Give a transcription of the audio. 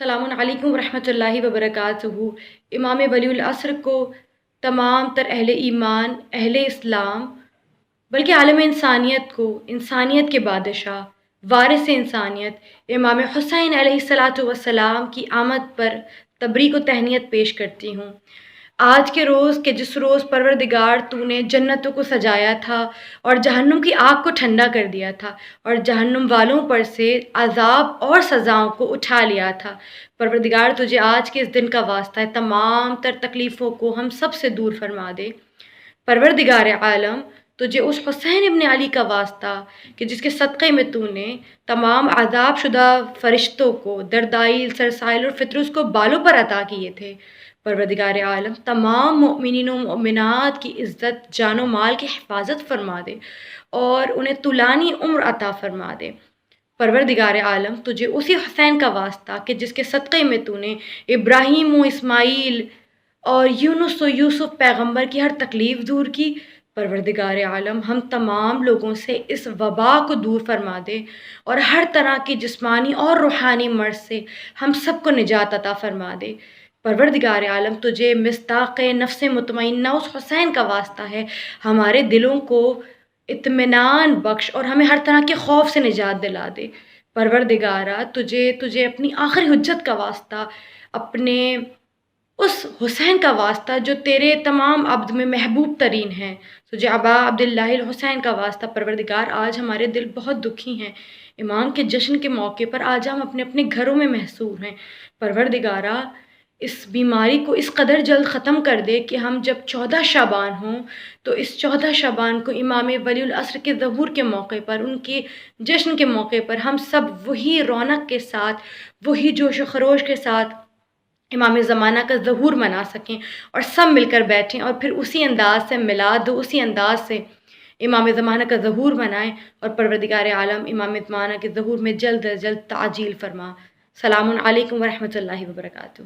السلام علیکم ورحمۃ اللہ وبرکاتہ۔ امام ولی العصر کو تمام تر اہل ایمان، اہل اسلام، بلکہ عالم انسانیت کو انسانیت کے بادشاہ، وارث انسانیت امام حسین علیہ الصلاۃ والسلام کی آمد پر تبریک و تہنیت پیش کرتی ہوں۔ آج کے روز کہ جس روز پروردگار تو نے جنتوں کو سجایا تھا اور جہنم کی آگ کو ٹھنڈا کر دیا تھا اور جہنم والوں پر سے عذاب اور سزاؤں کو اٹھا لیا تھا، پروردگار تجھے آج کے اس دن کا واسطہ ہے تمام تر تکلیفوں کو ہم سب سے دور فرما دے۔ پروردگار عالم تجھے اس حسین ابن علی کا واسطہ کہ جس کے صدقے میں تو نے تمام عذاب شدہ فرشتوں کو دردائل، سرسائل اور فطرس کو بالوں پر عطا کیے تھے، پروردگار عالم تمام مؤمنین و مؤمنات کی عزت، جان و مال کی حفاظت فرما دے اور انہیں طولانی عمر عطا فرما دے۔ پروردگار عالم تجھے اسی حسین کا واسطہ کہ جس کے صدقے میں تو نے ابراہیم و اسماعیل اور یونس و یوسف پیغمبر کی ہر تکلیف دور کی، پروردگار عالم ہم تمام لوگوں سے اس وبا کو دور فرما دے اور ہر طرح کی جسمانی اور روحانی مرض سے ہم سب کو نجات عطا فرما دے۔ پروردگار عالم تجھے مصداق نفس مطمئنہ اس حسین کا واسطہ ہے، ہمارے دلوں کو اطمینان بخش اور ہمیں ہر طرح کے خوف سے نجات دلا دے۔ پروردگارہ تجھے اپنی آخری حجت کا واسطہ، اپنے اس حسین کا واسطہ جو تیرے تمام عبد میں محبوب ترین ہیں، تجھے ابا عبداللہ الحسین کا واسطہ پروردگار آج ہمارے دل بہت دکھی ہیں۔ امام کے جشن کے موقع پر آج ہم اپنے اپنے گھروں میں محصور ہیں، پروردگارہ اس بیماری کو اس قدر جلد ختم کر دے کہ ہم جب 14 شعبان ہوں تو اس 14 شعبان کو امام ولی العصر کے ظہور کے موقع پر، ان کے جشن کے موقع پر ہم سب وہی رونق کے ساتھ، وہی جوش و خروش کے ساتھ امام زمانہ کا ظہور منا سکیں اور سب مل کر بیٹھیں اور پھر اسی انداز سے میلاد و اسی انداز سے امام زمانہ کا ظہور منائیں اور پروردگار عالم امام زمانہ کے ظہور میں جلد از جلد تعجیل فرما۔ السلام علیکم ورحمۃ اللہ وبرکاتہ۔